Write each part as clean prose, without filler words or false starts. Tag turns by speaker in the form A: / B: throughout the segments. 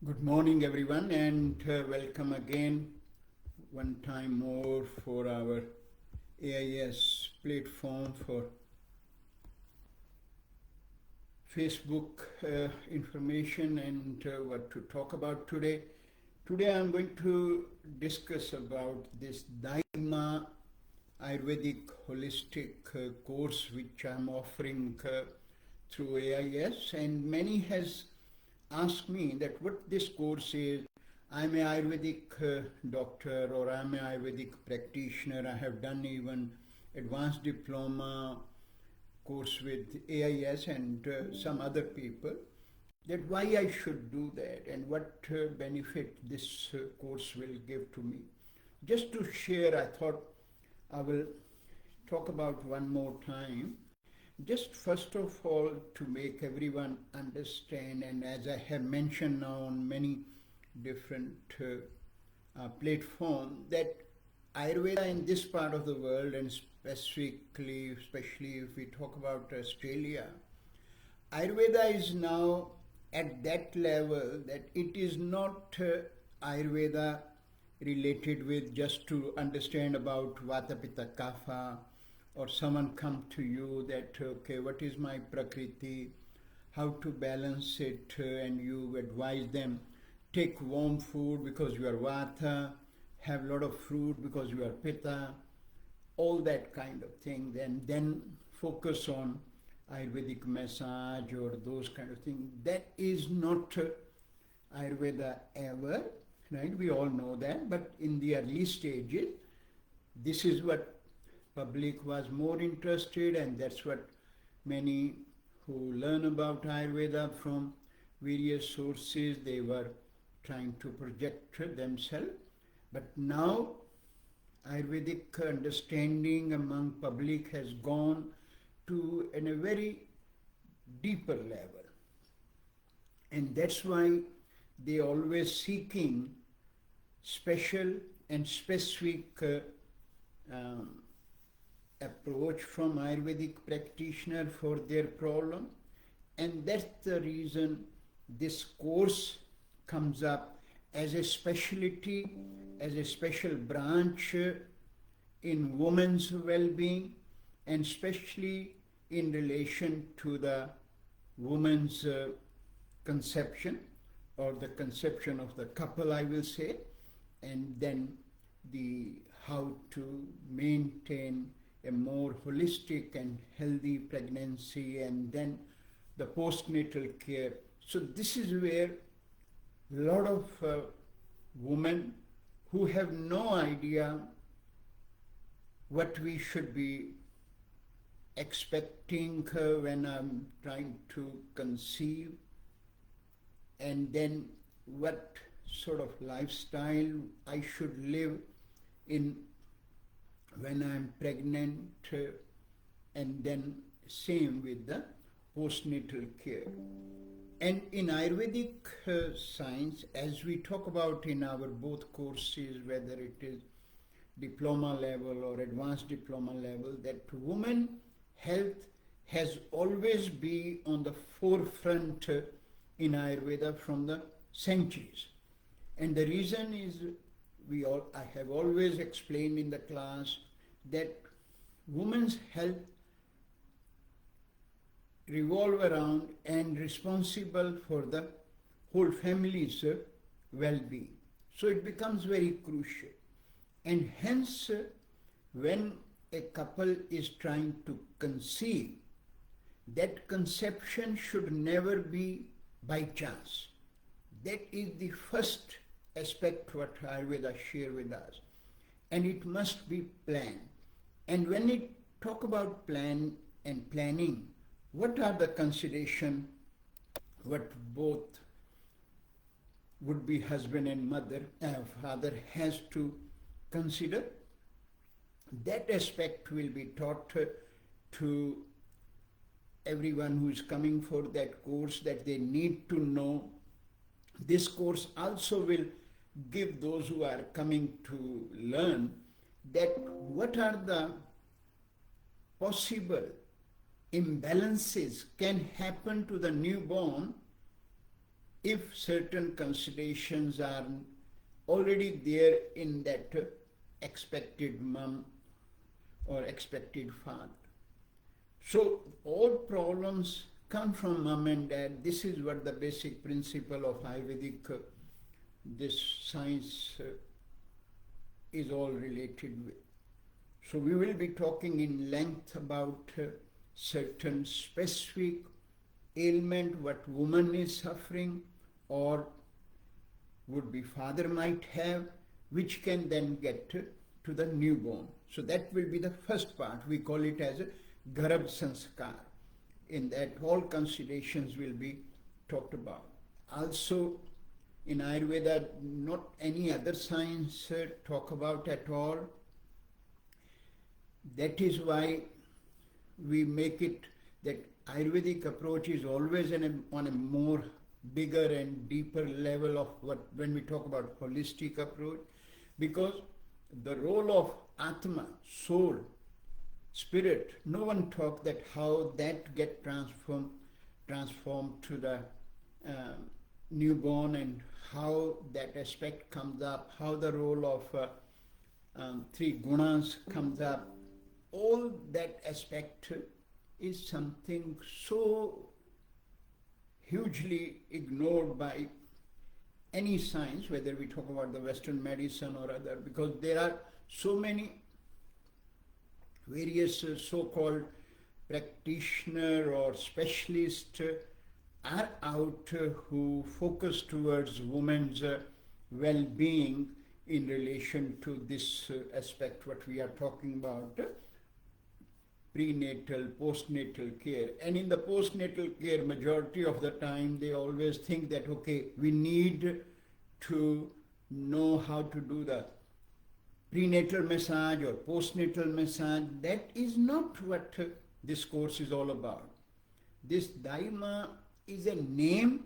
A: Good morning, everyone, and welcome again one time more for our AIS platform for Facebook information and what to talk about today. Today, I'm going to discuss about this Dai Maa Ayurvedic holistic course which I'm offering through AIS, and many has asked me that what this course is. I'm an Ayurvedic doctor or I'm an Ayurvedic practitioner. I have done even advanced diploma course with AIS and some other people. That why I should do that and what benefit this course will give to me. Just to share, I thought I will talk about one more time. Just first of all, to make everyone understand, and as I have mentioned now on many different platforms, that Ayurveda in this part of the world, and especially if we talk about Australia, Ayurveda is now at that level that it is not Ayurveda related with just to understand about Vata Pitta Kapha, or someone come to you that, okay, what is my Prakriti, how to balance it, and you advise them, take warm food because you are Vata, have a lot of fruit because you are Pitta, all that kind of thing, and then focus on Ayurvedic massage or those kind of things. That is not Ayurveda ever, right? We all know that, but in the early stages, this is what public was more interested, and that's what many who learn about Ayurveda from various sources, they were trying to project themselves. But now Ayurvedic understanding among public has gone to a very deeper level, and that's why they always seeking special and specific approach from Ayurvedic practitioner for their problem, and that's the reason this course comes up as a specialty, as a special branch in women's well-being, and especially in relation to the woman's conception or the conception of the couple, I will say, and then the how to maintain a more holistic and healthy pregnancy, and then the postnatal care. So this is where a lot of women who have no idea what we should be expecting when I'm trying to conceive, and then what sort of lifestyle I should live in when I'm pregnant, and then same with the postnatal care. And in Ayurvedic science, as we talk about in our both courses, whether it is diploma level or advanced diploma level, that women health has always been on the forefront in Ayurveda from the centuries. And the reason is I have always explained in the class that women's health revolve around and responsible for the whole family's well-being. So it becomes very crucial. And hence, when a couple is trying to conceive, that conception should never be by chance. That is the first aspect what Ayurveda share with us, and it must be planned. And when we talk about plan and planning, what are the consideration what both would be husband and father has to consider? That aspect will be taught to everyone who is coming for that course, that they need to know. This course also will give those who are coming to learn that what are the possible imbalances can happen to the newborn if certain considerations are already there in that expected mum or expected father. So all problems come from mum and dad. This is what the basic principle of Ayurvedic, this science is all related with. So we will be talking in length about certain specific ailment what woman is suffering or would be father might have, which can then get to the newborn. So that will be the first part. We call it as a Garbh Sanskar. In that all considerations will be talked about. Also in Ayurveda, not any other science talk about at all. That is why we make it that Ayurvedic approach is always on a more bigger and deeper level of what when we talk about holistic approach, because the role of Atma, soul, spirit, no one talk that how that get transformed to the newborn and how that aspect comes up, how the role of three gunas comes up. All that aspect is something so hugely ignored by any science, whether we talk about the Western medicine or other, because there are so many various so-called practitioner or specialist are out who focus towards women's well-being in relation to this aspect what we are talking about, prenatal, postnatal care. And in the postnatal care, majority of the time they always think that, okay, we need to know how to do the prenatal massage or postnatal massage. That is not what this course is all about. This Dai Maa is a name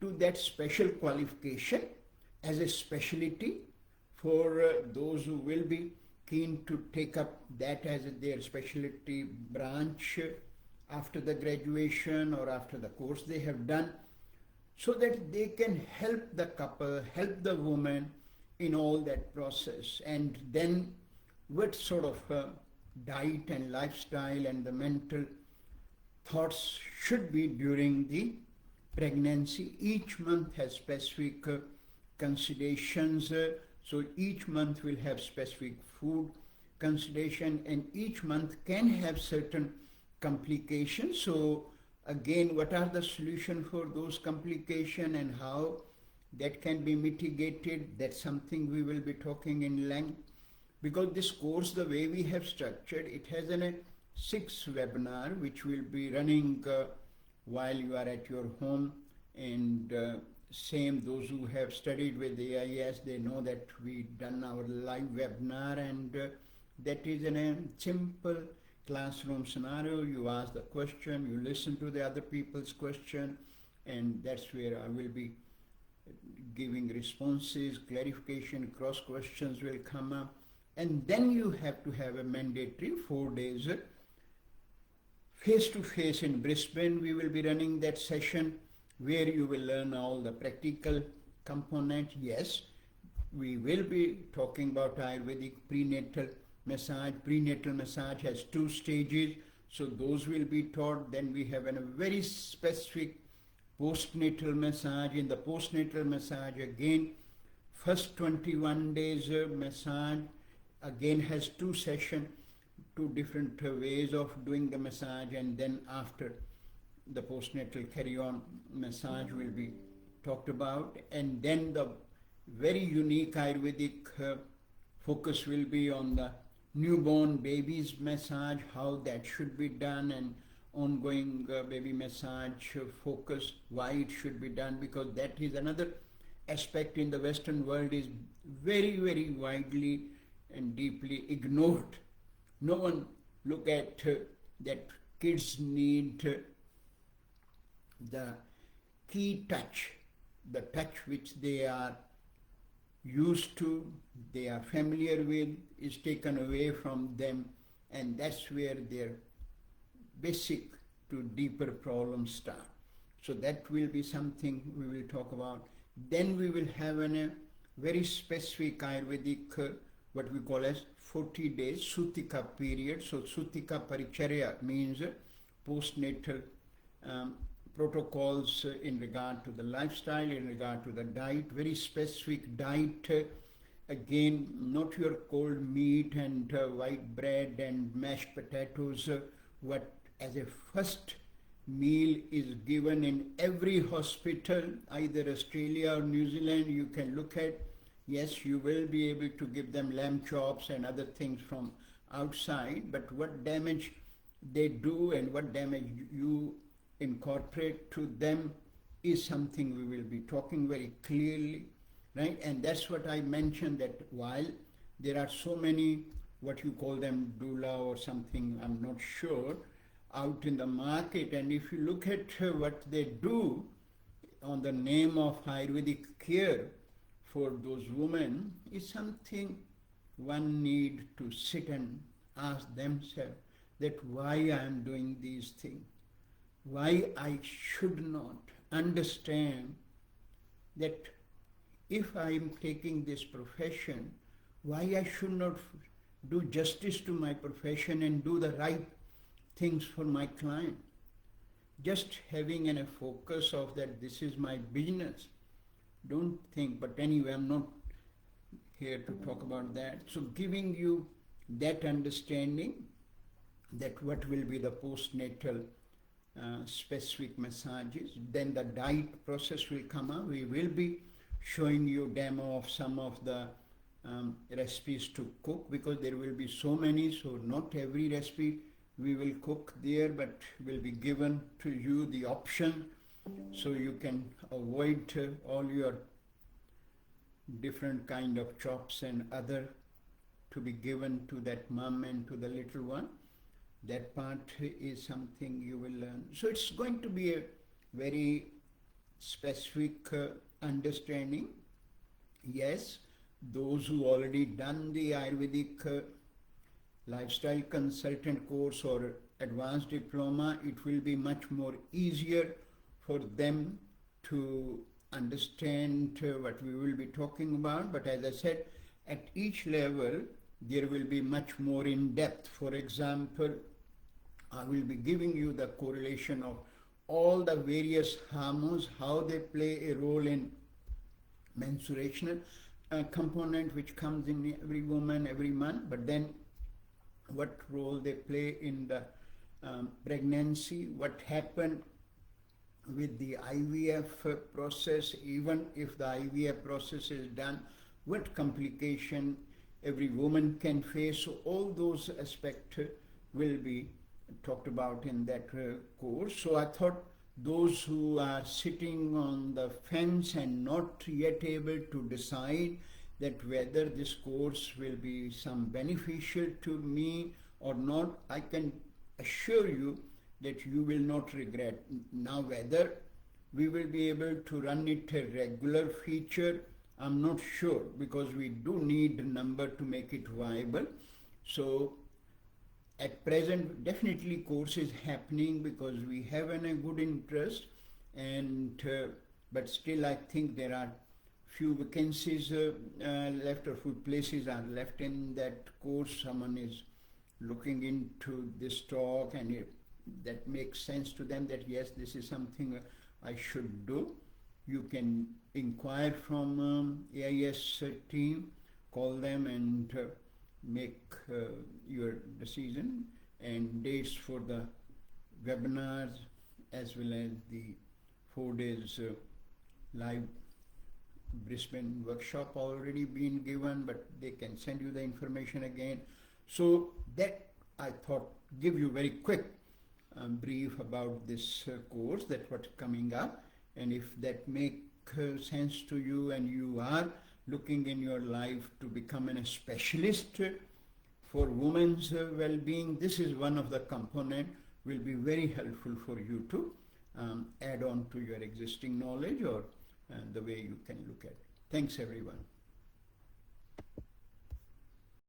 A: to that special qualification as a specialty for those who will be keen to take up that as their specialty branch after the graduation or after the course they have done, so that they can help the couple, help the woman in all that process. And then what sort of diet and lifestyle and the mental thoughts should be during the pregnancy. Each month has specific considerations. So each month will have specific food consideration, and each month can have certain complications. So again, what are the solutions for those complications and how that can be mitigated? That's something we will be talking in length. Because this course, the way we have structured, it has a 6 webinar which will be running while you are at your home, and same those who have studied with the AIS, they know that we done our live webinar, and that is in a simple classroom scenario. You ask the question, you listen to the other people's question, and that's where I will be giving responses, clarification, cross questions will come up. And then you have to have a mandatory 4 days face-to-face in Brisbane. We will be running that session where you will learn all the practical components. Yes, we will be talking about Ayurvedic prenatal massage. Prenatal massage has 2 stages, so those will be taught. Then we have a very specific postnatal massage. In the postnatal massage, again, first 21 days massage again has 2 sessions, 2 different ways of doing the massage, and then after the postnatal carry-on massage will be talked about. And then the very unique Ayurvedic focus will be on the newborn baby's massage, how that should be done, and ongoing baby massage focus, why it should be done, because that is another aspect in the Western world is very, very widely and deeply ignored. No one look at that kids need the key touch, the touch which they are used to, they are familiar with, is taken away from them, and that's where their basic to deeper problems start. So that will be something we will talk about. Then we will have a very specific Ayurvedic, what we call as 40 days Sutika period. So Sutika Paricharya means postnatal protocols in regard to the lifestyle, in regard to the diet, very specific diet. Again, not your cold meat and white bread and mashed potatoes, what as a first meal is given in every hospital, either Australia or New Zealand. You can look at, yes, you will be able to give them lamb chops and other things from outside, but what damage they do and what damage you incorporate to them is something we will be talking very clearly, right? And that's what I mentioned, that while there are so many, what you call them, doula or something, I'm not sure, out in the market, and if you look at what they do on the name of Ayurvedic care for those women, is something one need to sit and ask themselves that why I am doing these things, why I should not understand that if I am taking this profession, why I should not do justice to my profession and do the right things for my client. Just having a focus of that this is my business. Don't think, but anyway, I'm not here to talk about that. So giving you that understanding that what will be the postnatal specific massages. Then the diet process will come up. We will be showing you demo of some of the recipes to cook, because there will be so many, so not every recipe we will cook there, but will be given to you the option so you can avoid all your different kind of chops and other to be given to that mom and to the little one. That part is something you will learn. So it's going to be a very specific understanding. Yes, those who already done the Ayurvedic lifestyle consultant course or advanced diploma, it will be much more easier for them to understand what we will be talking about. But as I said, at each level there will be much more in depth. For example, I will be giving you the correlation of all the various hormones, how they play a role in menstruational component which comes in every woman every month, but then what role they play in the pregnancy, what happened with the IVF process, even if the IVF process is done, what complication every woman can face. So all those aspects will be talked about in that course. So I thought those who are sitting on the fence and not yet able to decide that whether this course will be some beneficial to me or not, I can assure you that you will not regret. Now whether we will be able to run it a regular feature, I'm not sure, because we do need a number to make it viable. So at present, definitely course is happening because we have a good interest, and but still I think there are few vacancies left, or few places are left in that course. Someone is looking into this talk, and that makes sense to them that yes, this is something I should do. You can inquire from AIS team, call them and make your decision, and dates for the webinars as well as the 4 days live Brisbane workshop already been given, but they can send you the information again. So that I thought give you very quick brief about this course, that what's coming up, and if that make sense to you and you are looking in your life to become a specialist for women's well-being, this is one of the component will be very helpful for you to add on to your existing knowledge or the way you can look at it. Thanks everyone.